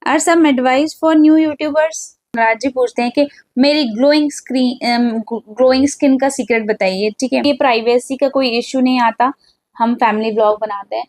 Are some advice for new YouTubers. Raj ji पूछते हैं कि मेरी ग्लोइंग स्किन का सीक्रेट बताइए। ठीक है, ये प्राइवेसी का कोई इश्यू नहीं आता, हम फैमिली ब्लॉग बनाते हैं।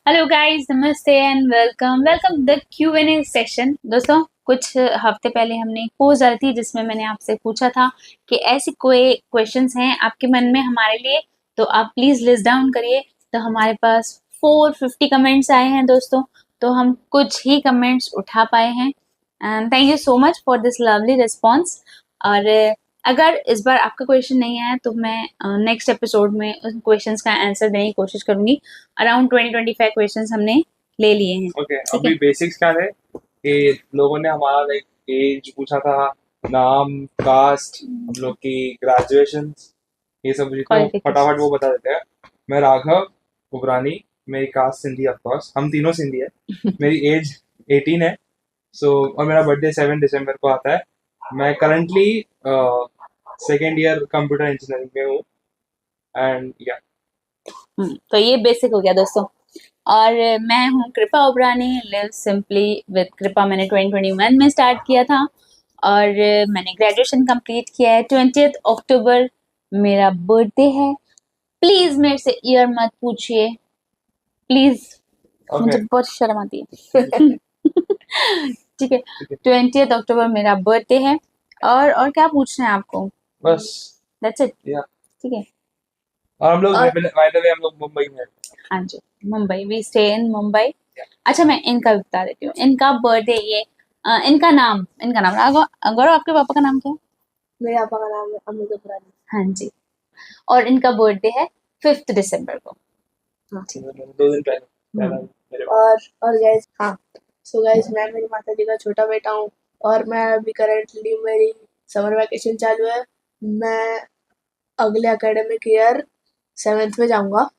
हेलो गाइस, नमस्ते and welcome the Q&A session. दोस्तों, कुछ हफ्ते पहले हमने एक पोस्ट डाली थी जिसमें मैंने आपसे पूछा था कि ऐसी कोई क्वेश्चंस हैं आपके मन में हमारे लिए, तो आप प्लीज लिस्ट डाउन करिए। तो हमारे पास 450 कमेंट्स आए हैं दोस्तों, तो हम कुछ ही कमेंट्स उठा पाए हैं and thank you so much for this lovely response. और अगर इस बार आपका क्वेश्चन नहीं आया तो मैं नेक्स्ट एपिसोड में उन क्वेश्चंस का आंसर देने की कोशिश करूंगी। अराउंड 20-25 क्वेश्चंस हमने ले लिए हैं। ओके, अभी बेसिक्स क्या थे कि लोगों ने हमारा लाइक एज पूछा था, नाम, कास्ट, हम लोग की ग्रेजुएशन, ये सब जितना फटाफट वो बता देते हैं। मैं राघव उबरानी, मेरी कास्ट सिंधी, ऑफ कोर्स हम तीनों सिंधी है। मेरी एज 18 है। और मेरा बर्थडे 7 दिसंबर को आता है। मैं currently second year computer engineering में हूँ एंड या तो ये बेसिक हो गया दोस्तों। और मैं हूँ कृपा उबरानी, लिव सिंपली विद कृपा। मैंने 2021 में स्टार्ट किया था और मैंने ग्रेजुएशन कंप्लीट किया है। 20 अक्टूबर मेरा बर्थडे है। प्लीज मेरे से ईयर मत पूछिए प्लीज, मुझे बहुत शर्म आती है। ठीक है, 20 अक्टूबर मेरा बर्थडे है। और क्या पूछना है आपको? बस दैट्स इट। या ठीक है। और हम लोग बाय द वे हम लोग मुंबई में हैं। हाँ जी, Mumbai, we stay in Mumbai. अच्छा, मैं इनका भी बता देती हूँ। इनका बर्थडे ये इनका नाम गौरव, आपके पापा का नाम क्या है? मेरे पापा का नाम है अमित उबरानी। हाँ जी, और इनका बर्थडे है 5 दिसंबर को। ठीक है, 2 दिन पहले मेरे और गाइस, हाँ, सो गाइस, मैं मेरी माता जी का छोटा बेटा हूँ और मैं अभी करंटली मेरी समर वैकेशन चालू है। मैं अगले एकेडमिक ईयर 7th में जाऊंगा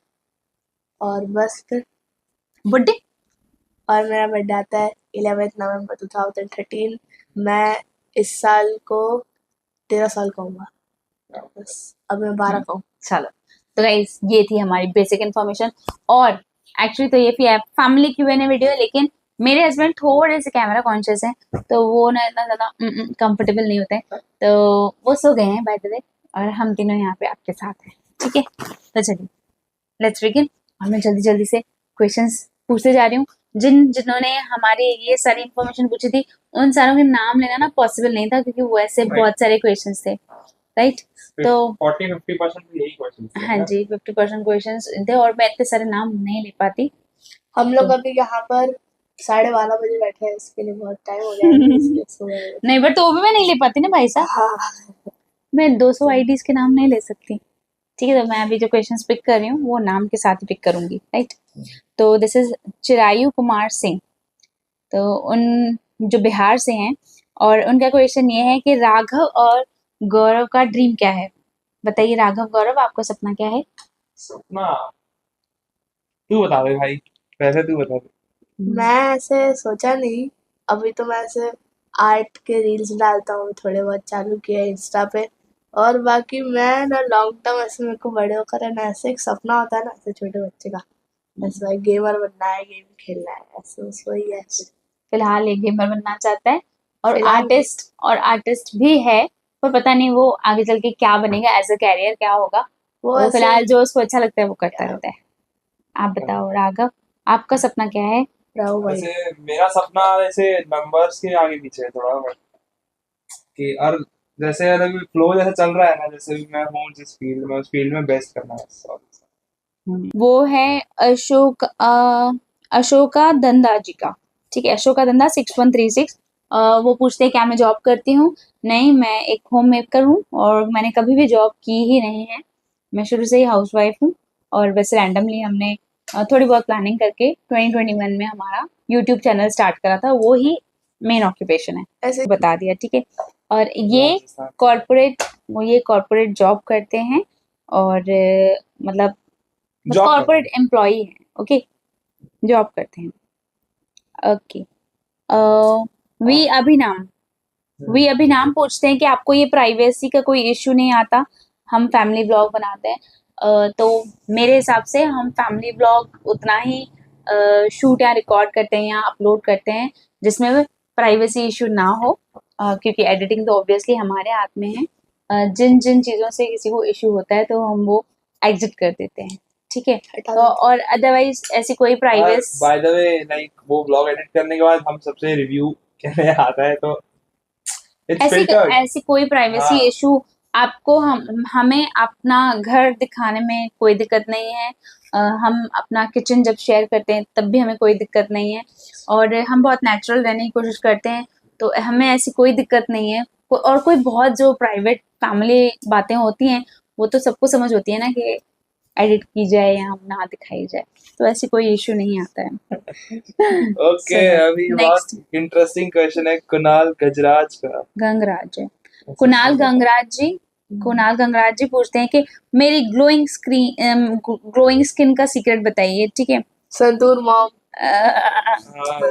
और बस फिर बर्थडे और मेरा बर्थडे आता है 11 नवंबर 2013। मैं इस साल को 13 साल का हूँगा। बस अब मैं 12 का हूँ। चलो, तो गाइस ये थी हमारी बेसिक इन्फॉर्मेशन। और एक्चुअली तो ये फैमिली Q&A वीडियो है, लेकिन मेरे हस्बैंड थोड़े से कैमरा कॉन्शियस हैं, तो वो ना इतना ज़्यादा कंफर्टेबल नहीं होते हैं, तो वो सो गए हैं बाय द वे, और हम तीनों यहाँ पे आपके साथ हैं। ठीक है, तो चलिए लेट्स बिगिन। और मैं जल्दी जल्दी से क्वेश्चंस पूछते जा रही हूँ। जिन्होंने हमारी ये सारी इन्फॉर्मेशन पूछी थी, उन सारों के नाम लेना ना पॉसिबल नहीं था, क्योंकि वो ऐसे बहुत सारे क्वेश्चंस थे, राइट? तो 40-50% यही क्वेश्चन थे। हाँ जी, 50% क्वेश्चंस थे और मैं इतने सारे नाम नहीं ले पाती। हम लोग अभी यहाँ पर 12:30 बजे बैठे हैं, इसके लिए बहुत टाइम हो गया है, इसलिए सो गए। नहीं, बट तो भी मैं नहीं ले पाती ना भाई साहब। हाँ, मैं 200 आईडीज के नाम नहीं ले सकती। ठीक है, तो मैं अभी जो क्वेश्चंस पिक कर रही हूँ वो नाम के साथ ही पिक करूंगी, राइट? तो दिस इज चिरायु कुमार सिंह। तो उन जो बिहार से हैं, और उनका क्वेश्चन ये है कि राघव और गौरव का ड्रीम क्या है? बताइए राघव, गौरव, आपका सपना क्या है? सपना तू बता दे भाई, वैसे तू बता दे। मैं ऐसे सोचा नहीं। अभी तो मैं ऐसे आर्ट के रील्स डालता हूँ, थोड़े बहुत चालू किया है इंस्टा पे। और बाकी मैं ना लॉन्ग टर्म ऐसे मेरे को बड़े होकर है ना, ऐसे एक सपना होता है ना ऐसे छोटे बच्चे का, ऐसे भाई गेमर बनना है, गेम खेलना है, ऐसे बस वही है। फिलहाल एक गेमर बनना चाहता है और फिलहाल आर्टिस्ट भी है, पर पता नहीं वो आगे चल के क्या बनेगा, एज अ कैरियर क्या होगा। वो वो ऐसे फिलहाल जो उसको अच्छा लगता है वो करता रहता है। आप बताओ राघव, आपका सपना क्या है? राहु भाई। वैसे मेरा सपना ऐसे नंबर्स के आगे पीछे है थोड़ा, बट कि और जैसे अभी फ्लो जैसे चल रहा है ना, जैसे भी मैं हूँ जिस फील्ड में, उस फील्ड में बेस्ट करना है। वो है अशोका दंदा जी का। ठीक है, अशोका दंदा 6136। वो पूछते हैं क्या मैं जॉब करती हूँ? नहीं, मैं एक होम मेकर हूँ और मैंने कभी भी जॉब की ही नहीं है। मैं शुरू से ही हाउस वाइफ हूँ, और वैसे रैंडमली हमने थोड़ी बहुत प्लानिंग करके 2021 में हमारा यूट्यूब चैनल स्टार्ट करा था, वो ही मेन ऑक्यूपेशन है, ऐसे बता दिया। ठीक है, और ये कॉर्पोरेट जॉब करते हैं, और मतलब कॉर्पोरेट एम्प्लॉई है। ओके, जॉब करते हैं। ओके, वी अभिनाम वी अभिनाम पूछते हैं कि आपको ये प्राइवेसी का कोई इश्यू नहीं आता, हम फैमिली ब्लॉग बनाते हैं, तो मेरे हिसाब से हम फैमिली ब्लॉग उतना ही शूट या रिकॉर्ड करते हैं या अपलोड करते हैं जिसमें प्राइवेसी इशू ना हो, क्योंकि एडिटिंग तो ऑब्वियसली हमारे हाथ में है। जिन जिन चीज़ों से किसी को इशू होता है तो हम वो एग्जिट कर देते हैं, ठीक है। हटा तो और अदरवाइज ऐसी कोई privacy, by the way like वो ब्लॉग एडिट करने के बाद हम सबसे रिव्यू कहने आता है तो इट्स ऐसी फिल्टर्ड। ऐसी कोई प्राइवेसी हाँ इशू आपको हमें अपना घर दिखाने में कोई दिक्कत नहीं है। हम अपना किचन जब शेयर करते हैं तब भी हमें कोई दिक्कत नहीं है, और हम बहुत नेचुरल रहने की कोशिश करते हैं, तो हमें ऐसी कोई दिक्कत नहीं है। और कोई बहुत जो प्राइवेट फैमिली बातें होती हैं वो तो सबको समझ होती है ना कि एडिट की जाए या ना दिखाई जाए, तो ऐसी कोई इशू नहीं आता है। ओके, अभी नेक्स्ट बहुत इंटरेस्टिंग क्वेश्चन है कुणाल गजराज का। गंगराज है, कुणाल गंगराज जी पूछते हैं कि मेरी ग्लोइंग स्किन का सीक्रेट बताइए, ठीक है। संतूर मॉम। हाँ,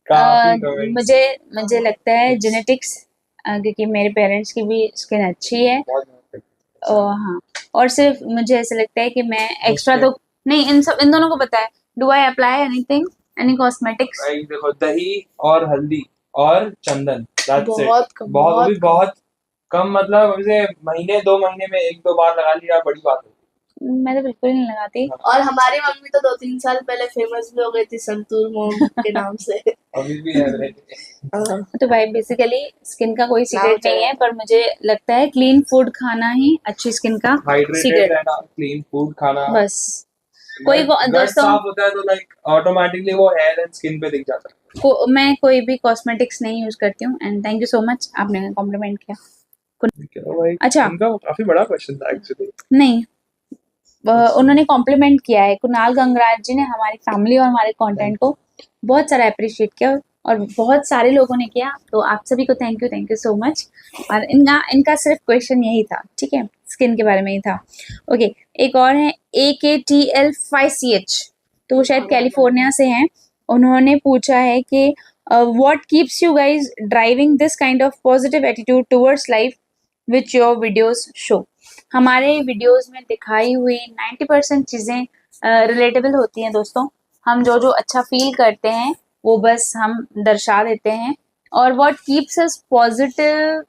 काफी कमेंट्स। मुझे लगता है जेनेटिक्स, क्योंकि मेरे पेरेंट्स की भी स्किन अच्छी है। हाँ, और सिर्फ मुझे ऐसा लगता है कि मैं एक्स्ट्रा तो नहीं, इन दोनों को पता है। Do I apply anything, any cosmetics? देखो, दही और हल्दी और चंदन, that's it। बहुत कम, बहुत बहुत भी कम। बहुत कम, मतलब वैसे महीने 2 महीने में 1-2 बार लगा लिया बड़ी बात है। मैं तो बिल्कुल नहीं लगाती। और हमारी मम्मी तो 2-3 साल पहले फेमस भी हो गई थी संतूर मॉम के नाम से। अभी भी है हाँ, तो भाई बेसिकली स्किन का कोई नाम सीक्रेट नहीं है, पर मुझे लगता है क्लीन फूड खाना ही अच्छी स्किन का हाइड्रेटेड सीक्रेट, रहना, क्लीन फूड खाना। बस। कोई गट दोस्तों साफ होता है तो लाइक ऑटोमेटिकली वो हेयर एंड स्किन पे दिख जाता है। मैं कोई भी कॉस्मेटिक्स नहीं यूज करती हूँ, and thank you so much, आपने कॉम्प्लीमेंट किया। भाई, अच्छा, उनका काफी बड़ा क्वेश्चन था एक्चुअली। नहीं, उन्होंने कॉम्प्लीमेंट किया है। कुणाल गंगराज जी ने हमारी फैमिली और हमारे कंटेंट को बहुत सारा अप्रिशिएट किया, और बहुत सारे लोगों ने किया, तो आप सभी को थैंक यू सो मच। और इनका सिर्फ क्वेश्चन यही था, ठीक है, स्किन के बारे में ही था। ओके, एक और है AKTL5CH, तो वो शायद कैलिफोर्निया से हैं। उन्होंने पूछा है कि what keeps you guys driving this kind of positive attitude towards life which your videos show. हमारे वीडियोस में दिखाई हुई 90% चीज़ें रिलेटेबल होती हैं दोस्तों। हम जो जो अच्छा फील करते हैं वो बस हम दर्शा देते हैं। और व्हाट कीप्स अस पॉजिटिव,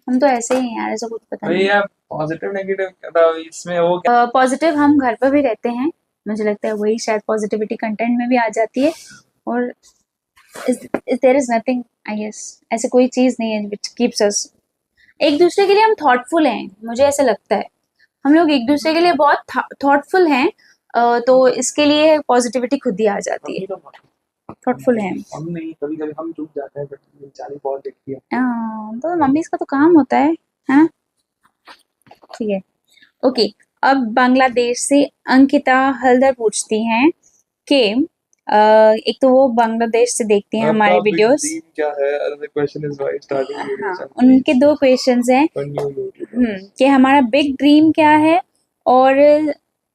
हम तो ऐसे ही हैं यार, ऐसा कुछ पता नहीं। भैया पॉजिटिव नेगेटिव मतलब इसमें वो क्या? पॉजिटिव हम घर पर भी रहते हैं, मुझे लगता है वही शायद पॉजिटिविटी कंटेंट में भी आ जाती है। और there is nothing, I guess ऐसे कोई चीज़ नहीं है विच कीप्स अस। एक दूसरे के लिए हम थॉटफुल हैं, मुझे ऐसा लगता है हम लोग एक दूसरे के लिए बहुत थॉटफुल हैं, तो इसके लिए पॉजिटिविटी खुद ही आ जाती है। थॉटफुल है हम नहीं, कभी कभी हम चूक जाते हैं, बट बेचारी बहुत देखती है। तो मम्मी इसका तो काम होता है ना, ठीक है। ओके, अब बांग्लादेश से अंकिता हल्दर पूछती हैं कि एक तो वो बांग्लादेश से देखती हैं हमारे वीडियोस। क्या है? Another question is why starting videos हाँ, उनके 2 क्वेश्चंस हैं for new YouTubers। कि हमारा बिग ड्रीम क्या है, और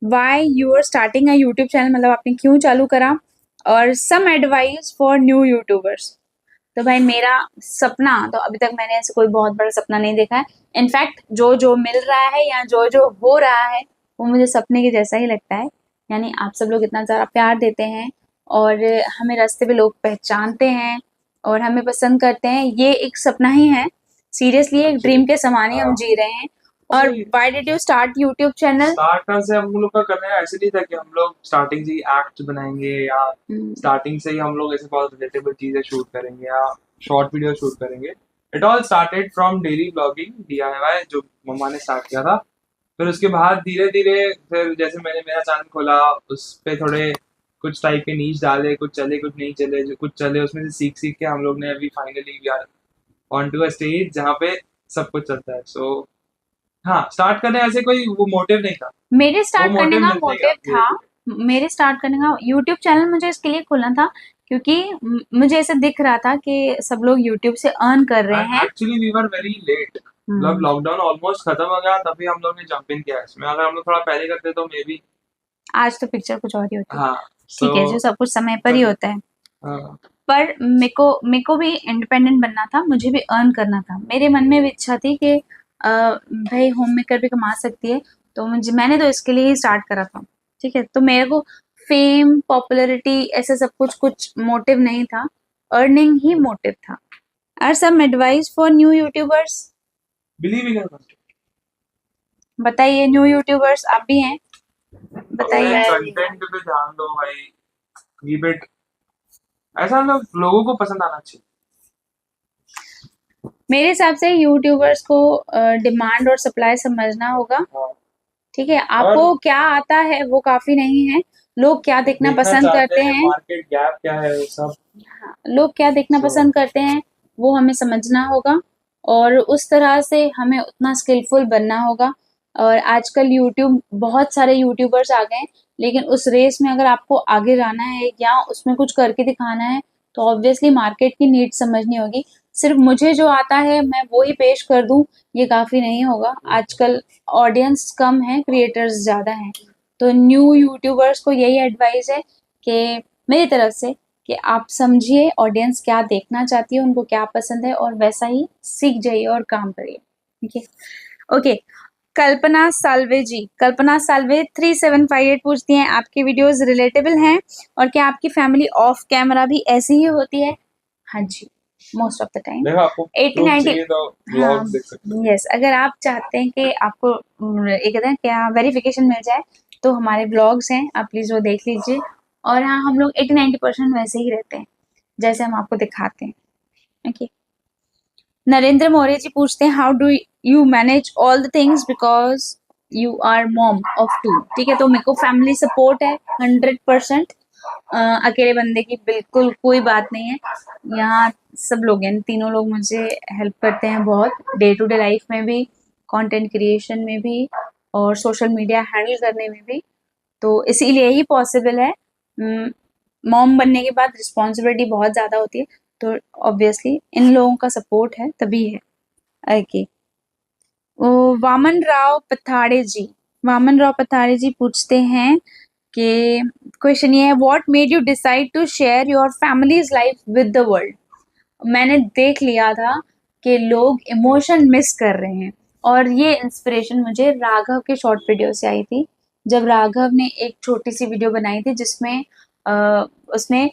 why you are starting a YouTube channel, मतलब आपने क्यों चालू करा, और some advice for new YouTubers. तो भाई मेरा सपना तो अभी तक मैंने ऐसे कोई बहुत बड़ा सपना नहीं देखा है। इनफैक्ट जो जो मिल रहा है या जो जो हो रहा है वो मुझे सपने के जैसा ही लगता है। यानी आप सब लोग इतना ज़्यादा प्यार देते हैं और हमें रास्ते पे लोग पहचानते हैं और हमें पसंद करते हैं, ये एक सपना ही है। सीरियसली एक ड्रीम के समान ही हम जी रहे हैं। और why did you start YouTube channel? Starter से हम लोग का करना है ऐसे नहीं था कि हम लोग स्टार्टिंग से ही एक्ट बनाएंगे या स्टार्टिंग से ही हम लोग ऐसे बहुत रिलेटेबल चीजें शूट करेंगे या शॉर्ट वीडियो शूट करेंगे। It all started from daily blogging DIY जो मम्मा ने स्टार्ट किया था। फिर उसके बाद धीरे धीरे फिर जैसे मैंने मेरा चैनल खोला उस पे थोड़े कुछ टाइप के नीच डाले, कुछ चले कुछ नहीं चले, जो कुछ चले उसमें से सीख सीख के हम लोग ने अभी finally we are on to a stage जहाँ पे सब कुछ चलता है। सो हाँ, स्टार्ट करने ऐसे कोई वो मोटिव नहीं था। मेरे स्टार्ट करने का मोटिव था, मेरे स्टार्ट करने का यूट्यूब चैनल मुझे इसके लिए खोलना था क्योंकि मुझे ऐसा दिख रहा था कि सब लोग यूट्यूब से अर्न कर रहे हैं। Actually we were very late, मतलब लॉकडाउन ऑलमोस्ट खत्म हो गया तभी हम लोग ने जंप इन किया इसमें। अगर हम लोग थोड़ा पहले करते तो मे बी आज तो पिक्चर कुछ और ही होती है। हाँ, ठीक है, जो सब कुछ समय पर ही होता है। हाँ, पर मेरे को भी इंडिपेंडेंट बनना था, मुझे भी अर्न करना था। मेरे मन में भी इच्छा थी कि भाई होम मेकर भी कमा सकती है, तो मैंने तो इसके लिए ही स्टार्ट करा था। ठीक है, तो मेरे को फेम पॉपुलैरिटी ऐसा सब कुछ मोटिव नहीं था, अर्निंग ही मोटिव था। और some advice for new YouTubers, believe in your content. बताइए, न्यू यूट्यूबर्स आप भी हैं, बताइए। कंटेंट पे ध्यान दो भाई, कीप इट ऐसा, मतलब लोगों को पसंद आना चाहिए। मेरे हिसाब से यूट्यूबर्स को डिमांड और सप्लाई समझना होगा। हाँ, ठीक है, आपको क्या आता है वो काफी नहीं है, लोग क्या देखना देखना पसंद चाहते करते हैं हैं, मार्केट गैप क्या है, वो सब। हाँ, लोग क्या देखना So- पसंद करते हैं वो हमें समझना होगा, और उस तरह से हमें उतना स्किलफुल बनना होगा। और आजकल यूट्यूब, बहुत सारे यूट्यूबर्स आ गए हैं, लेकिन उस रेस में अगर आपको आगे जाना है या उसमें कुछ करके दिखाना है, तो ऑब्वियसली मार्केट की नीड समझनी होगी। सिर्फ मुझे जो आता है मैं वो ही पेश कर दूं, ये काफी नहीं होगा। आजकल ऑडियंस कम है, क्रिएटर्स ज्यादा हैं। तो न्यू यूट्यूबर्स को यही एडवाइस है कि मेरी तरफ से, कि आप समझिए ऑडियंस क्या देखना चाहती है, उनको क्या पसंद है, और वैसा ही सीख जाइए और काम करिए। ठीक है, ओके। कल्पना साल्वे जी, कल्पना साल्वे 3758 पूछती हैं, आपकी वीडियोस रिलेटेबल हैं और क्या आपकी फैमिली ऑफ कैमरा भी ऐसी ही होती है? हाँ जी, मोस्ट ऑफ द टाइम। देखो, आपको 80 proof 90, चाहिए तो हाँ, व्लॉग्स देख सकते हो। यस, अगर आप चाहते हैं कि आपको एक कहते हैं क्या वेरिफिकेशन मिल जाए, तो हमारे ब्लॉग्स हैं, आप प्लीज वो देख लीजिए। और हाँ, हम लोग 80-90% वैसे ही रहते हैं जैसे हम आपको दिखाते हैं। ओके, नरेंद्र मौर्य जी पूछते हैं, how do you manage all the things because you are mom of 2। ठीक है, तो मेरे को फैमिली सपोर्ट है 100%। अकेले बंदे की बिल्कुल कोई बात नहीं है, यहाँ सब लोग हैं, तीनों लोग मुझे हेल्प करते हैं बहुत, डे टू डे लाइफ में भी, कंटेंट क्रिएशन में भी, और सोशल मीडिया हैंडल करने में भी। तो इसीलिए ही पॉसिबल है। मॉम बनने के बाद रिस्पॉन्सिबिलिटी बहुत ज़्यादा होती है, तो ऑब्वियसली इन लोगों का सपोर्ट है तभी है। ओके, वामन राव पथाड़े जी, वामन राव पथाड़े जी पूछते हैं कि क्वेश्चन ये है, what made you decide to share your families life with the world. मैंने देख लिया था कि लोग इमोशन मिस कर रहे हैं, और ये इंस्पिरेशन मुझे राघव के शॉर्ट वीडियो से आई थी। जब राघव ने एक छोटी सी वीडियो बनाई थी जिसमें उसने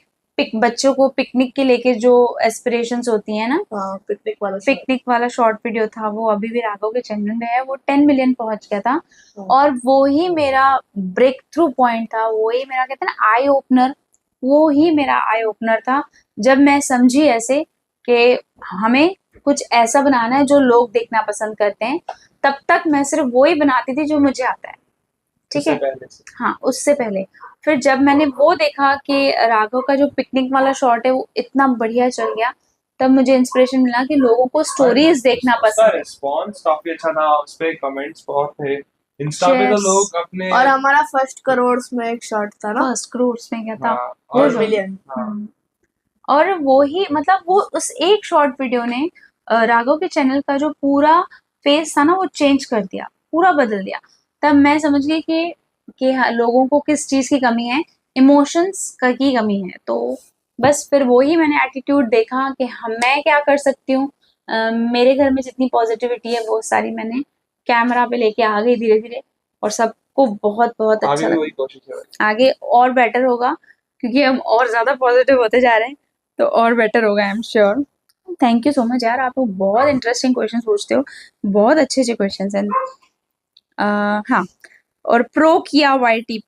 बच्चों को पिकनिक के लेके जो एस्पिरेशंस होती हैं ना, हाँ, पिकनिक वाला शॉर्ट वीडियो था, वो अभी भी राघव के चैनल में है, वो 10 मिलियन पहुंच गया था। हाँ। और वो ही मेरा ब्रेक थ्रू पॉइंट था, वो ही मेरा कहते हैं ना आई ओपनर, वो ही मेरा आई ओपनर था, जब मैं समझी ऐसे कि हमें कुछ ऐसा बनाना है जो लोग देखना पसंद करते हैं। तब तक मैं सिर्फ वो ही बनाती थी जो मुझे आता है। ठीक उससे है, पहले से। हाँ, उससे पहले। फिर जब मैंने वो देखा कि राघव का जो पिकनिक वाला शॉट है वो इतना बढ़िया चल गया, तब मुझे इंस्पिरेशन मिला कि लोगों को स्टोरीज देखना उसका पसंद है। रिस्पॉन्स काफी अच्छा था, उस पे कमेंट्स बहुत थे, इंस्टा पे तो Yes. लोग अपने। और हमारा फर्स्ट करोड़ में एक शॉट था ना, फर्स्ट क्रोर्स में क्या था? हाँ, वो और जो- मिलियन। हाँ, और वो ही मतलब वो उस एक शॉर्ट वीडियो ने राघव के चैनल का जो पूरा फेस था ना वो चेंज कर दिया, पूरा बदल दिया। तब मैं समझ गई कि हाँ, लोगों को किस चीज की कमी है, इमोशंस का की कमी है। तो बस फिर वो ही मैंने एटीट्यूड देखा कि हम मैं क्या कर सकती हूँ। मेरे घर में जितनी पॉजिटिविटी है वो सारी मैंने कैमरा पे लेके आ गई धीरे धीरे, और सबको बहुत बहुत अच्छा आगे भी लगा। वही कोशिश है। आगे और बेटर होगा, क्योंकि हम और ज्यादा पॉजिटिव होते जा रहे हैं, तो और बेटर होगा, I am sure. Thank you so much यार, आप लोग बहुत इंटरेस्टिंग क्वेश्चंस पूछते हो, बहुत अच्छे अच्छे क्वेश्चंस हैं। हाँ, और प्रो किया वाईटी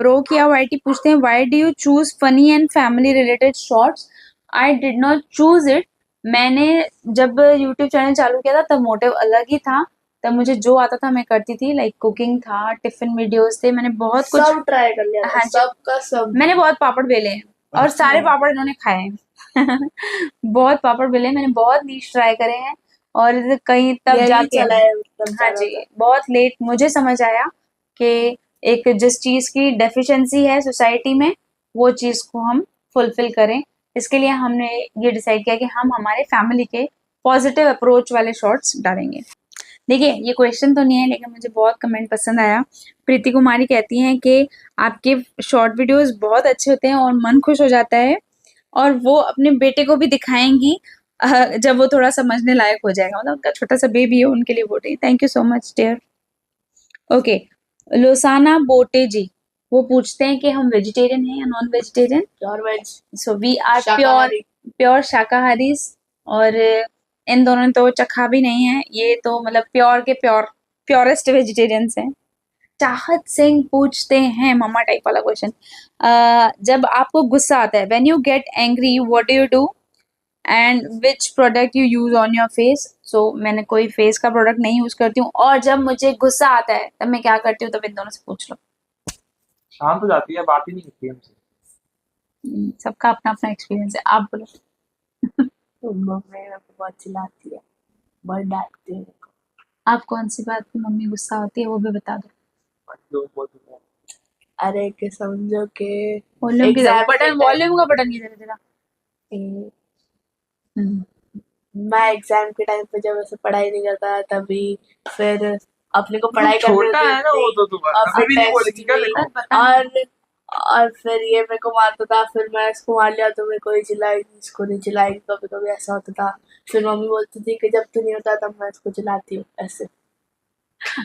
पूछते हैं, why do you choose funny and family related shorts? I did not choose it. मैंने जब यूट्यूब चैनल चालू किया था तब मोटिव अलग ही था, तब मुझे जो आता था मैं करती थी, लाइक कुकिंग था, टिफिन वीडियोस थे, मैंने बहुत कुछ, सब ट्राई कर लिया था, हाँ जी, सबका सब। मैंने बहुत पापड़ बेले हैं, और सारे पापड़ इन्होंने खाए हैं बहुत पापड़ बेले, मैंने बहुत नीश ट्राई करे हैं, और कहीं तब यही जाके, चला है मतलब हाँ जी, बहुत लेट मुझे समझ आया कि एक जिस चीज की डेफिशिएंसी है सोसाइटी में, वो चीज को हम फुलफिल करें। इसके लिए हमने ये डिसाइड किया कि हम हमारे फैमिली के पॉजिटिव अप्रोच वाले शॉर्ट्स डालेंगे। देखिए, ये क्वेश्चन तो नहीं है, लेकिन मुझे बहुत कमेंट पसंद आया। प्रीति कुमारी कहती हैं कि आपके शॉर्ट वीडियोस बहुत अच्छे होते हैं और मन खुश हो जाता है, और वो अपने बेटे को भी दिखाएंगी जब वो थोड़ा समझने लायक हो जाएगा, मतलब उनका छोटा सा बेबी है, उनके लिए बोल रही। Thank you so much dear. Okay, लोसाना बोटे जी वो पूछते हैं कि हम वेजिटेरियन हैं या non vegetarian. Pure veg, so we are pure shakahari. Pure shakahari. और इन दोनों ने तो चखा भी नहीं है, ये तो मतलब प्योर के प्योरेस्ट वेजिटेरियंस हैं। चाहत सिंह पूछते हैं मम्मा टाइप वाला क्वेश्चन, जब आपको गुस्सा आता है, when you get angry what do you do and which product you use on your face. So मैंने कोई फेस का प्रोडक्ट नहीं यूज करती हूँ, और जब मुझे गुस्सा आता है तब मैं क्या करती हूँ, तब इन दोनों से पूछ लो। शांत हो जाती है, बात ही नहीं करती हमसे। सबका अपना अपना एक्सपीरियंस है, आप बोलो। तो मम्मी मेरे को बहुत चिल्लाती है, बहुत डांटती है मेरे को। आप कौन सी बात पे मम्मी गुस्सा होती है वो भी बता दो। लोग बोलते हैं, अरे कि समझो कि वॉल्यूम की एग्जाम के बटन, टाइम वॉल्यूम का बटन किधर है तेरा? मैं एग्जाम के टाइम पे जब ऐसे पढ़ाई नहीं करता तभी फिर अपने को पढ़ाई करनी छोटा होती है ना वो, तो और फिर अभी नहीं टेस्ट बोलेगी क्या? भी, देखो और फिर ये मेरे को मारता था, फिर मैं इसको मार लिया तो मेरे को ही चिल्लाएगी, इसको नहीं चिल्लाएगी। कभी कभी ऐसा होता था, फिर मम्मी बोलती थी कि जब तू नहीं होता तब मैं इसको चिल्लाती हूँ ऐसे।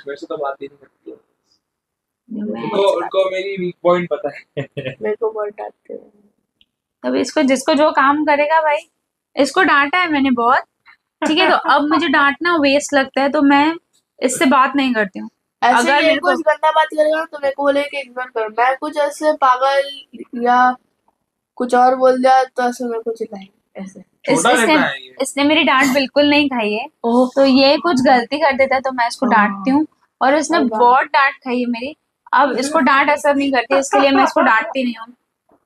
वैसे तो बात ही नहीं करती है। मैं- उनको मेरी वीक पॉइंट पता है। मेरे को बहुत डांटते हैं। तब इसको जिसको जो काम करेगा भाई, इसको डांटा है मैंने बहुत, ठीक है, तो अब मुझे डांटना वेस्ट लगता है, तो मैं इससे बात नहीं करती हूँ। ऐसे अगर ये मेरे को कुछ गंदा बात करेगा ना तो मेरे को बोले कि इग्नोर कर, मैं कुछ ऐसे पागल या कुछ और बोल दिया तो ऐसे मेरे को चिल्लाएंगे ऐसे। छोटा रहता है ये। इसने मेरी डांट बिल्कुल नहीं खाई है, तो ये कुछ गलती कर देता है तो मैं इसको डांटती हूँ, और इसने बहुत डांट खाई है मेरी। अब इसको डांट असर नहीं करती, इसके लिए मैं इसको डांटती नहीं हूँ,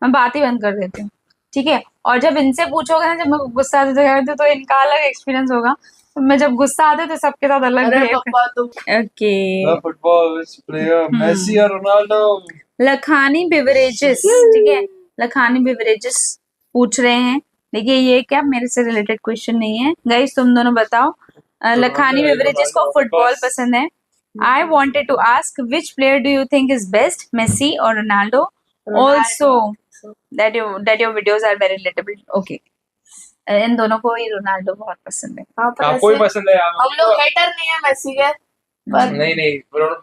मैं बात ही बंद कर देती हूँ, ठीक है। और जब इनसे पूछोगे ना, जब मैं गुस्सा आते तो इनका अलग एक्सपीरियंस होगा, तो मैं जब गुस्सा आते तो सबके साथ अलग अरे बिहेव पापा तुम ओके। फुटबॉल प्लेयर मेसी और रोनाल्डो। लखानी बेवरेजेस, ठीक है, लखानी बेवरेजेस पूछ रहे हैं। देखिए ये क्या मेरे से रिलेटेड क्वेश्चन नहीं है गाइस, तुम दोनों बताओ। लखानी बेवरेजेस को फुटबॉल पसंद है। I wanted to ask which player do you think is best, Messi और Ronaldo? Also that your videos are very relatable. Okay. इन दोनों को ही रोनाल्डो बहुत पसंद है। हाँ पर आपको भी ऐसे पसंद है यार? हम लोग हेटर नहीं है मेसी के, पर नहीं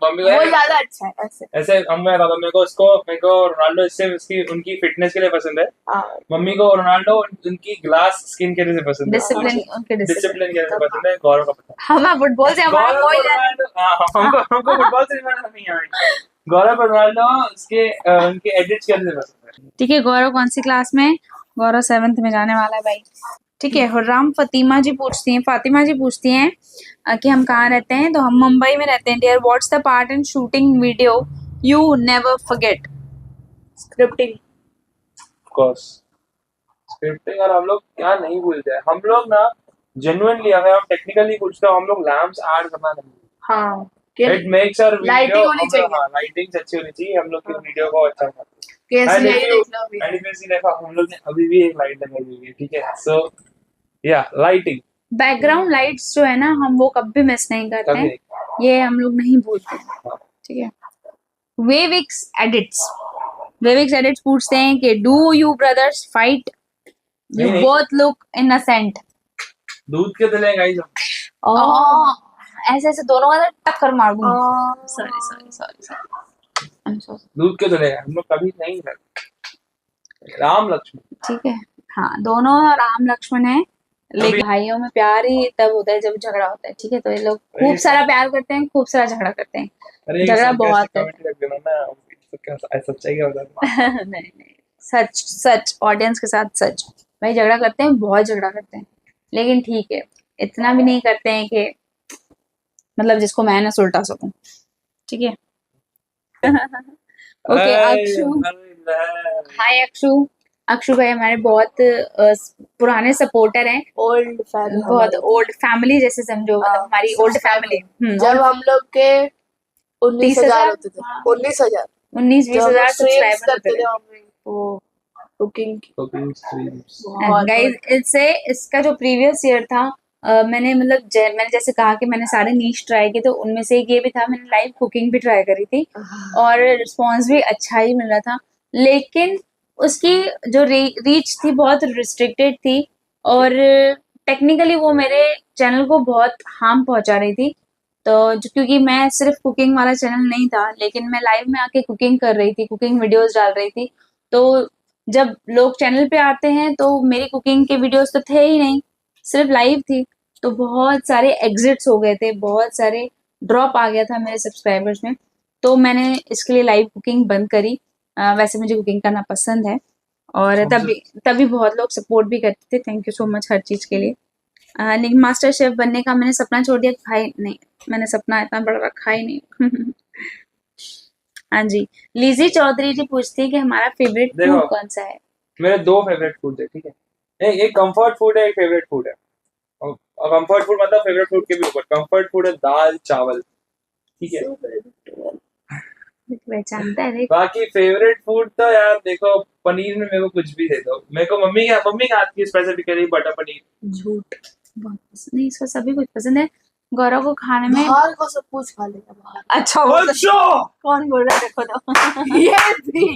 मम्मी वो ज्यादा अच्छा है ऐसे। ऐसे हम मैं बताता हूँ, मेरे को रोनाल्डो इससे उसकी उनकी फिटनेस के लिए पसंद है। हाँ मम्मी को रोनाल्डो उनकी ग्लास स्किन के लिए पसंद है, डिसिप्लिन, उनके डिसिप्लिन के लिए पसंद है। गौरव का पता है। हम फुटबॉल से हमारा गौरव कोई को रोनाल्डो, हमको फुटबॉल से नहीं है। गौरव और रोनाल्डो उसके उनके एडिट्स के लिए पसंद है। ठीक है, गौरव कौन सी क्लास में? गौरव 7th में जाने वाला है भाई, ठीक है। हुर्राम फातिमा जी पूछती हैं कि हम कहाँ रहते हैं, तो हम मुंबई में रहते हैं। Dear what's the part in shooting video you never forget? Scripting. Of course scripting. और हम लोग क्या नहीं भूलते हैं, हम लोग ना जेन्युइनली, अगर हम टेक्निकली पूछते हो, हम लोग लैम्प्स ऐड करना नहीं। हाँ it makes our video, lighting होनी चाहिए। हाँ लाइटिंग अच्छी होनी चाहिए, हम लोग की वीडियो को अच्छा बनाते हैं। कैसे And if यही you- देख लो अभी। and if you see, देखो हम लोग ने अभी भी एक लाइट लगाई हुई है, ठीक है। सो या लाइटिंग, बैकग्राउंड लाइट्स जो है ना, हम वो कभी मिस नहीं करते कभी हैं, ये हम लोग नहीं भूलते हैं, ठीक है। वेविक्स एडिट्स पूछते हैं कि do you brothers fight? You नहीं। Both look innocent. दूध के तले गाइस ऐसे दोनों का टक्कर मार दूंगी। सॉरी। दूध के तले हम लोग कभी नहीं लड़ते। राम लक्ष्मण, ठीक है, हाँ, दोनों राम लक्ष्मण है, लेकिन भाइयों में प्यार ही तब होता है जब झगड़ा होता है, ठीक है। तो ये लोग खूब सारा प्यार करते हैं, खूब सारा झगड़ा करते हैं, झगड़ा बहुत है। सच्चाई क्या बता नहीं, सच ऑडियंस के साथ सच भाई, झगड़ा करते हैं, बहुत झगड़ा करते हैं, लेकिन ठीक है, इतना भी नहीं करते हैं कि मतलब जिसको मैं ना सुलटा सकूं, ठीक है। ओके, अक्षु, हाय अक्षु भाई हमारे बहुत पुराने सपोर्टर हैं, ओल्ड फैन, बहुत ओल्ड फैमिली जैसे समझो, मतलब हमारी ओल्ड फैमिली। जब हम लोग के 19,000 होते थे, 19,000 19-20,000 सब्सक्राइबर होते थे। वो कुकिंग स्ट्रीम्स। गाइस इसका जो प्रीवियस ईयर था, मैंने मतलब मैंने जैसे कहा कि मैंने सारे नीश ट्राई किए, तो उनमें से एक ये भी था, मैंने लाइव कुकिंग भी ट्राई करी थी और रिस्पॉन्स भी अच्छा ही मिल रहा था, लेकिन उसकी जो रीच थी बहुत रिस्ट्रिक्टेड थी, और टेक्निकली वो मेरे चैनल को बहुत हार्म पहुंचा रही थी। तो क्योंकि मैं सिर्फ कुकिंग वाला चैनल नहीं था, लेकिन मैं लाइव में आके कुकिंग कर रही थी, कुकिंग वीडियोस डाल रही थी। तो जब लोग चैनल पे आते हैं तो मेरी कुकिंग के वीडियोस तो थे ही नहीं, सिर्फ लाइव थी। तो बहुत सारे एग्जिट्स हो गए थे, बहुत सारे ड्रॉप आ गया था मेरे सब्सक्राइबर्स में। तो मैंने इसके लिए लाइव कुकिंग बंद करी। वैसे मुझे कुकिंग करना पसंद है, और तभी बहुत लोग सपोर्ट भी करते थे। थैंक यू सो मच हर चीज के लिए। लेकिन मास्टर शेफ बनने का मैंने सपना छोड़ दिया। भाई नहीं, मैंने सपना इतना बड़ा रखा ही नहीं। हाँ जी, लिजी चौधरी जी पूछती है कि हमारा फेवरेट देखो, फूड कौन सा है। मेरे 2 फेवरेट फूड है, ठीक है। एक कंफर्ट फूड है, एक फेवरेट फूड है। और कंफर्ट फूड मतलब फेवरेट फूड के भी ऊपर। कंफर्ट फूड है दाल चावल, ठीक है। पहचानता है देख। बाकी फेवरेट फूड तो यार देखो, पनीर में मेरे को कुछ भी दे दो। मेरे को मम्मी के हाथ की स्पेसिफिकली बटर पनीर। झूठ, बहुत पसंद नहीं, इसको सभी कुछ पसंद है। गौरव को खाने में बाहर का सब कुछ खा लेगा बाहर। अच्छा वो तो अच्छा, कौन बोल रहा है, देखो तो। ये भी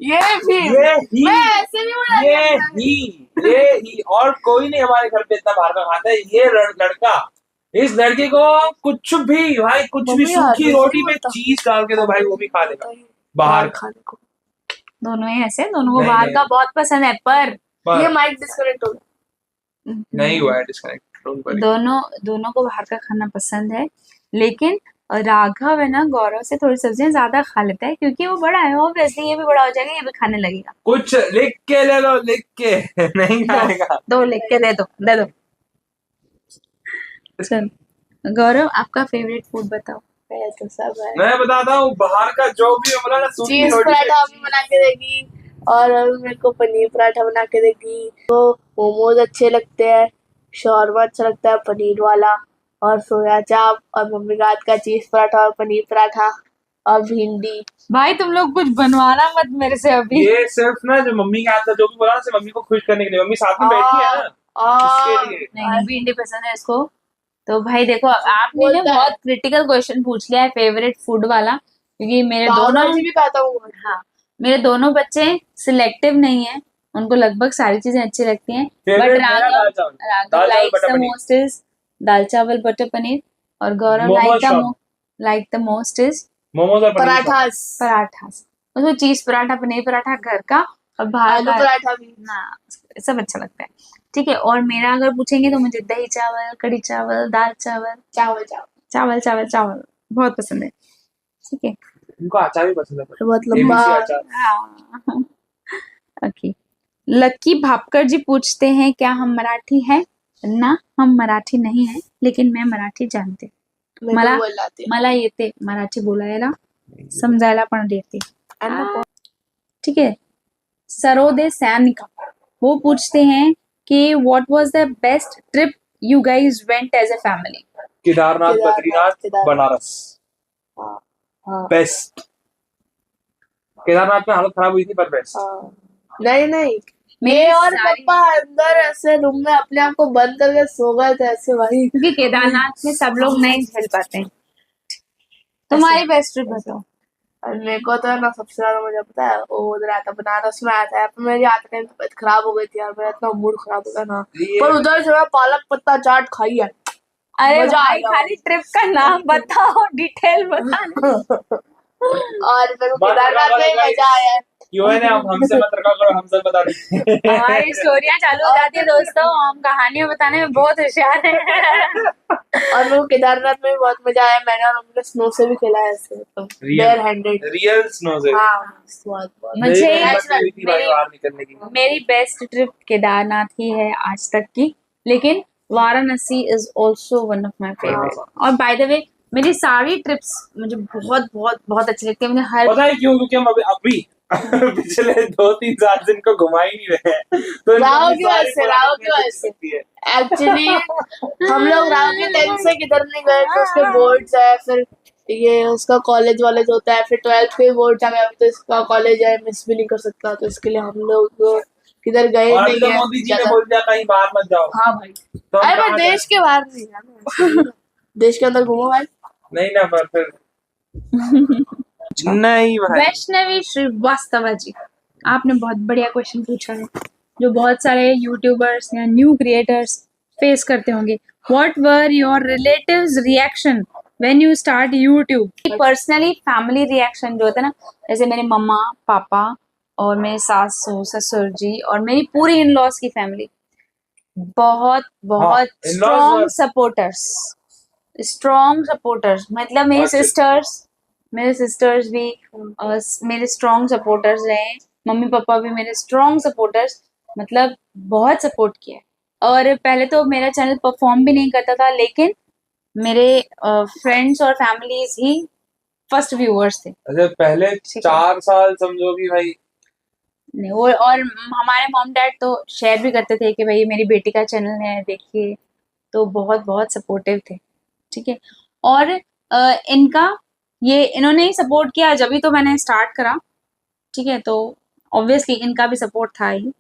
ये ही, मैं ऐसे नहीं बोला ये ही और कोई नहीं हमारे घर पे इतना बाहर का खाता है। ये लड़का, इस लड़के को कुछ भी भाई, कुछ भी मम्मी यार, सूखी वैसे रोटी नहीं में बोलता। चीज डाल के दो भाई, वो भी खा लेगा बाहर का। खाने को दोनों ही ऐसे, दोनों को नहीं, बाहर नहीं। का बहुत पसंद है, पर पर ये माइक डिस्कनेक्ट हो गया। नहीं हुआ है डिस्कनेक्ट, डोंट वरी। दोनों को बाहर का खाना पसंद है। लेकिन राघव है ना, गौरव से थोड़ी सब्जियां ज्यादा खा लेता है, क्योंकि वो बड़ा है। ऑब्वियसली ये भी बड़ा हो जाएगा, ये भी खाने लगेगा। कुछ लिख के ले लो, लिख के। नहीं खाएगा। दो लिख के दे दो। चल गौरव, आपका फेवरेट फूड बताओ। तो सब है। मैं बताता हूँ, बाहर का जो भी बोला ना, सूखी चीज रोटी पराठा में अभी बना के देगी, और अभी मेरे को पनीर पराठा बना के देगी। तो मोमोज अच्छे लगते हैं, शौरमा अच्छा लगता है पनीर वाला, और सोया चाप, और मम्मी का हाथ का चीज पराठा और पनीर पराठा, और भिंडी। भाई तुम लोग कुछ बनवाना मत मेरे से अभी। ये सिर्फ ना, जो मम्मी के हाथ का जो भी बोला ना, सिर्फ मम्मी को खुश करने के लिए। मम्मी साथ में बैठी है ना, इसके लिए। नहीं, भिंडी पसंद है इसको। तो भाई देखो, आपने ना बोलता है। बहुत क्रिटिकल क्वेश्चन पूछ लिया है फेवरेट फूड वाला, क्योंकि मेरे पाव दोनों भाजी भी खाता हूँ। हाँ, मेरे दोनों बच्चे सिलेक्टिव नहीं है, उनको लगभग सारी चीजें अच्छी लगती हैं। बट फेवरेट मेरा दाल चावल। Raghav dal chawal likes butter the paneer. Most is dal chawal butter paneer, और Gaurav momos shop. Like the most is momos और पनीर शॉप। पराठास। उसमें चीज पराठा, पनीर पराठा घर का, और बाहर आलू का पराठा भी। ना, सब अच्छा लगता है। ठीक है, और मेरा अगर पूछेंगे तो मुझे दही चावल, कढ़ी चावल, दाल चावल, चावल चावल बहुत पसंद है। ठीक है। उनको अचार भी पसंद है, बहुत लंबा। ABC अचार। हाँ। ओके। लकी भापकर जी पूछते हैं, क्या हम मराठी हैं? ना, हम मराठी नहीं हैं, लेकिन मैं मराठी जानते. मला मला येते मराठी बोलायला, समजायला पण येते. ठीक है. सरोदे सैनिका वो पूछते हैं कि what was the best trip you guys went as a family? Kedarnath, Badrinath, Banaras. Best. Kedarnath में हालत खराब हुई थी, पर बेस्ट। नहीं मैं और पापा अंदर ऐसे रूम में अपने आप को बंद करके सो गए थे ऐसे भाई, क्योंकि केदारनाथ में सब लोग नहीं झेल पाते हैं. तुम्हारी बेस्ट ट्रिप बताओ. मेरे को तो ना सबसे ज्यादा मुझे पता है वो उधर आया था, बनारस में आया था, मेरी आते टाइम तबीयत खराब हो गई थी यार, मेरा इतना मूड खराब हो गया ना, पर उधर से मैं पालक पत्ता चाट खाई है. अरे भाई खाली ट्रिप का नाम बताओ, डिटेल बताना. और मेरे को केदारनाथ में मजा आया है. क्यों है ना, हमसे मत रखा करो, हम सब बता देंगे. हमारी स्टोरियां चालू हो जाती है दोस्तों, हम कहानियां बताने में बहुत होशियार हैं. और मेरे को केदारनाथ में भी बहुत मजा आया, मैंने और मम्मी ने स्नो से भी खेला है ऐसे, तो बेयर हैंडेड रियल स्नो से. हाँ, मेरी बेस्ट ट्रिप केदारनाथ ही है आज तक की, लेकिन Varanasi is also one of my favourite. और बाय द वे मेरी सारी ट्रिप्स मुझे बहुत बहुत बहुत अच्छी लगती है. मुझे हर पता है क्यों? क्योंकि हम अभी पिछले 2-3 दिन को घुमा ही नहीं रहे हैं, तो राव की वजह से एक्चुअली हम लोग राव के 10th से किधर नहीं गए, तो उसके बोर्ड्स है, फिर ये उसका कॉलेज वॉलेज होता है, फिर 12th के बोर्ड आ गया, तो इसका कॉलेज है, मिस भी नहीं कर सकता, तो इसके लिए हम लोग किधर गए नहीं है. मोदी जी ने बोल दिया कहीं बाहर मत जाओ. हाँ भाई, अरे मैं देश के बाहर नहीं जाना, देश के अंदर घूमो भाई. नहीं ना, पर फिर नहीं भाई. वैष्णवी श्रीवास्तव जी, आपने बहुत बढ़िया क्वेश्चन पूछा है, जो बहुत सारे यूट्यूबर्स या न्यू क्रिएटर्स फेस करते होंगे. What were your relatives' reaction when you start YouTube? Personally family reaction जो होता है ना, जैसे मेरे मम्मा पापा और मेरे सासू ससुर जी और मेरी पूरी इन लॉज की फैमिली बहुत बहुत in-laws स्ट्रॉन्ग were- सपोर्टर्स मतलब मेरे सिस्टर्स भी मेरे स्ट्रॉन्ग सपोर्टर्स रहे. मम्मी पापा भी मेरे स्ट्रॉन्ग सपोर्टर्स, मतलब बहुत सपोर्ट किया. और पहले तो मेरा चैनल परफॉर्म भी नहीं करता था, लेकिन मेरे फ्रेंड्स और फैमिलीज ही फर्स्ट व्यूअर्स थे. अच्छा पहले ठीक है. 4 साल समझो कि भाई नहीं वो, और हमारे मॉम डैड तो शेयर भी करते थे कि भाई मेरी बेटी का चैनल है देखिए, तो बहुत बहुत सपोर्टिव थे. ठीक है. और इन्होंने ही सपोर्ट किया जब भी तो मैंने स्टार्ट करा. ठीक है. तो ऑब्वियसली इनका भी सपोर्ट था ही.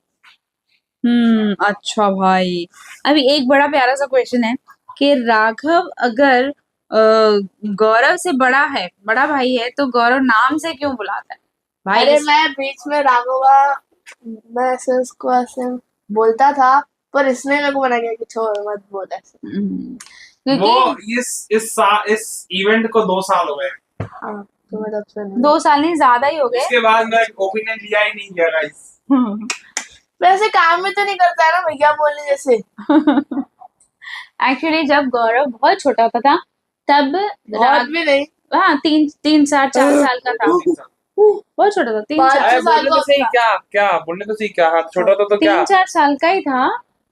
अच्छा भाई, अभी एक बड़ा प्यारा सा क्वेश्चन है कि राघव अगर गौरव से बड़ा भाई है तो गौरव नाम से क्यों बुलाता है भाई? अरे मैं बीच में राघवा, मैं ऐसे उसको ऐसे बोलता था, पर इसने मेरे को मना किया कि छोड़ मत बोल ऐसे. वो क्योंकि इस इवेंट को 2 साल हो गए. हाँ, तो मैं तब से नहीं. 2 साल नहीं ज्यादा ही हो गए. उसके बाद मैं ओपिनियन लिया ही नहीं गया गाइस. वैसे काम में तो नहीं करता है ना भैया बोलने जैसे. एक्चुअली जब गौरव बहुत छोटा होता था तब बहुत भी नहीं. हाँ 4 साल का था. बहुत छोटा था. 3-4 5 साल बोलने का तो सही होगा. क्या बोलने तो सही क्या, हाथ छोटा था तो क्या 3-4 साल का ही था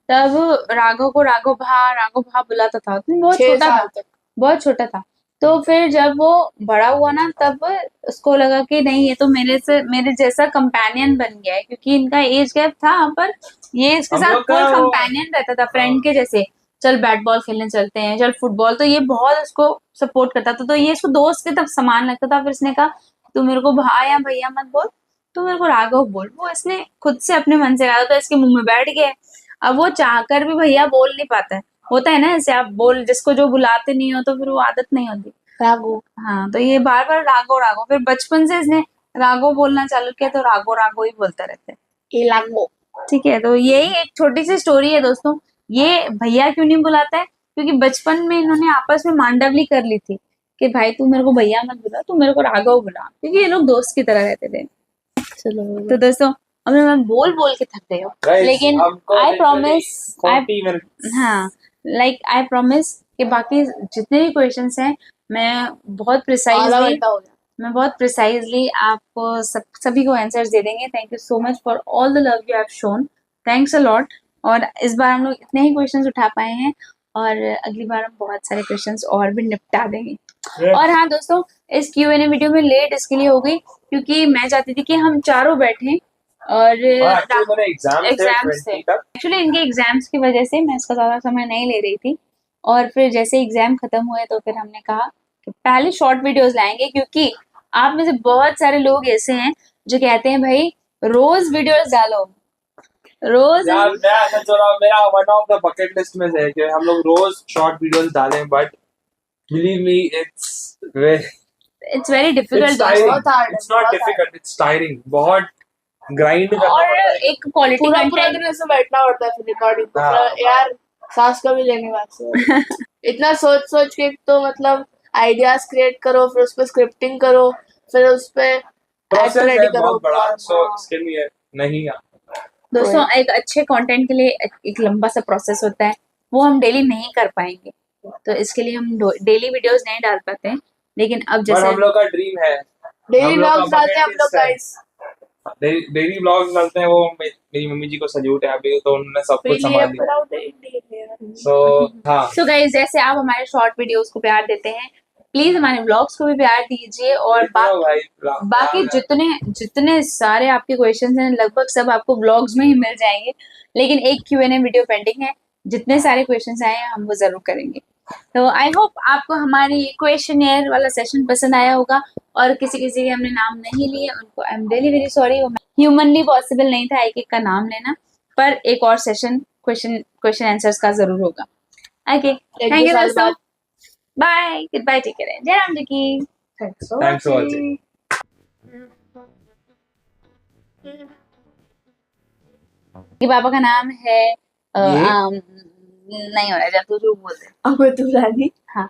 तब. राघव को राघव भा बुलाता था. तो बहुत 6 छोटा साल था, तक. बहुत छोटा था. तो फिर जब वो बड़ा हुआ ना तब उसको लगा कि नहीं ये तो मेरे जैसा कंपेनियन बन गया है, क्योंकि इनका एज गैप था, पर ये इसके हम साथ लोग का फुल वो- कंपेनियन रहता था, फ्रेंड के जैसे. चल बैट बॉल खेलने चलते हैं, चल फुटबॉल. तो ये बहुत उसको सपोर्ट करता था, तो ये इसको दोस्त के तब समान लगता था. फिर इसने कहा तू मेरे को भा या भैया मत बोल, तू मेरे को राघव बोल. वो इसने खुद से अपने मन से कहा, तो इसके मुंह में बैठ गया. अब वो चाहकर भी भैया बोल नहीं पाता है. होता है ना ऐसे, आप बोल जिसको जो बुलाते नहीं हो तो फिर वो आदत नहीं होती. राघव. हाँ, तो ये बार बार राघव राघव, फिर बचपन से इसने राघव बोलना चालू किया, तो राघव राघव ही बोलता रहता है. ये राघव. ठीक है. तो यही एक छोटी सी स्टोरी है दोस्तों. ये भैया क्यों नहीं बुलाता है? क्योंकि बचपन में इन्होंने आपस में मांडवली कर ली थी कि भाई तू मेरे को भैया मत बुला, तू मेरे को राघव बुला, क्योंकि ये लोग दोस्त की तरह रहते थे. चलो तो दोस्तों अब मैं बोल बोल के थक गई हूँ, Guys, लेकिन हमको आई literally प्रॉमिस 40 minutes. हाँ, आई प्रॉमिस कि बाकी जितने भी क्वेश्चंस हैं मैं बहुत आधा प्रिसाइजली घंटा हो गया. आपको सभी को आंसर्स दे देंगे. Thank you so much for all the love you have shown. Thanks a lot. और इस बार हम लोग इतने ही क्वेश्चंस उठा पाए हैं, और अगली बार हम बहुत सारे क्वेश्चंस और भी निपटा देंगे. और हाँ दोस्तों, इस Q&A वीडियो में लेट इसके लिए हो गई क्योंकि मैं चाहती थी कि हम चारों बैठें, और actually मेरे एग्जाम्स थे. 20 तक. एक्चुअली इनके एग्जाम्स की वजह से मैं इसका ज्यादा समय नहीं ले रही थी. और फिर जैसे एग्जाम खत्म हुए तो फिर हमने कहा कि पहले शॉर्ट वीडियोस लाएंगे, क्योंकि आप में से बहुत सारे लोग ऐसे हैं जो कहते हैं भाई रोज वीडियोस डालो, रोज. यार मैं ऐसा चल रहा हूँ, मेरा one of the bucket list में से है कि हम लोग रोज शॉर्ट वीडियोस डालें, but believe me it's very difficult. बहुत hard है, इट्स नॉट बहुत डिफिकल्ट, इट्स टायरिंग. बहुत ग्राइंड करना और पड़ता है. एक क्वालिटी पूरा कंटेंट. दिन ऐसे बैठना पड़ता है फिर रिकॉर्डिंग को. हाँ. फिर यार सांस का भी लेने बात से. इतना सोच सोच के तो मतलब आइडियाज क्रिएट करो, फिर उस पर स्क्रिप्टिंग करो, फिर उस पे प्रोसेस एक्ट है रेडी करो. बहुत बड़ा, सो हाँ. इसके लिए नहीं है. दोस्तों एक अच्छे कंटेंट के लिए एक लंबा सा प्रोसेस होता है, वो हम डेली नहीं कर पाएंगे, तो इसके लिए हम डेली वीडियोस नहीं डाल पाते हैं. लेकिन अब पर जैसे हम लोग का ड्रीम है, डेली हम लोग का व्लॉग्स डालते हैं हम bucket लोग list है. गाइस. डेली व्लॉग्स डालते हैं. वो मेरी मम्मी जी को सल्यूट है, अभी तो उन्होंने सब कुछ संभाल लिया. सो हाँ, सो गाइस, जैसे आप हमारे शॉर्ट वीडियोस को प्यार देते हैं, प्लीज हमारे व्लॉग्स को भी प्यार दीजिए. और बाकी जितने सारे आपके क्वेश्चंस हैं लगभग सब आपको व्लॉग्स में ही मिल जाएंगे, लेकिन एक Q&A वीडियो पेंडिंग है. जितने सारे क्वेश्चंस आए हैं हम वो जरूर करेंगे. तो आई होप आपको हमारी क्वेश्चनियर वाला सेशन पसंद आया होगा, और किसी के हमने नाम नहीं लिए उनको I am really very sorry. Humanly possible नहीं था एक एक का नाम लेना, पर एक और सेशन क्वेश्चन आंसर्स का जरूर होगा. ओके, थैंक यू दोस्तों. Bye, good bye, take care. जय राम जी की. Thanks for watching. कि पापा का नाम है ये? नहीं होना चाहिए, तू झूठ बोल दे। अमर दुलानी। हाँ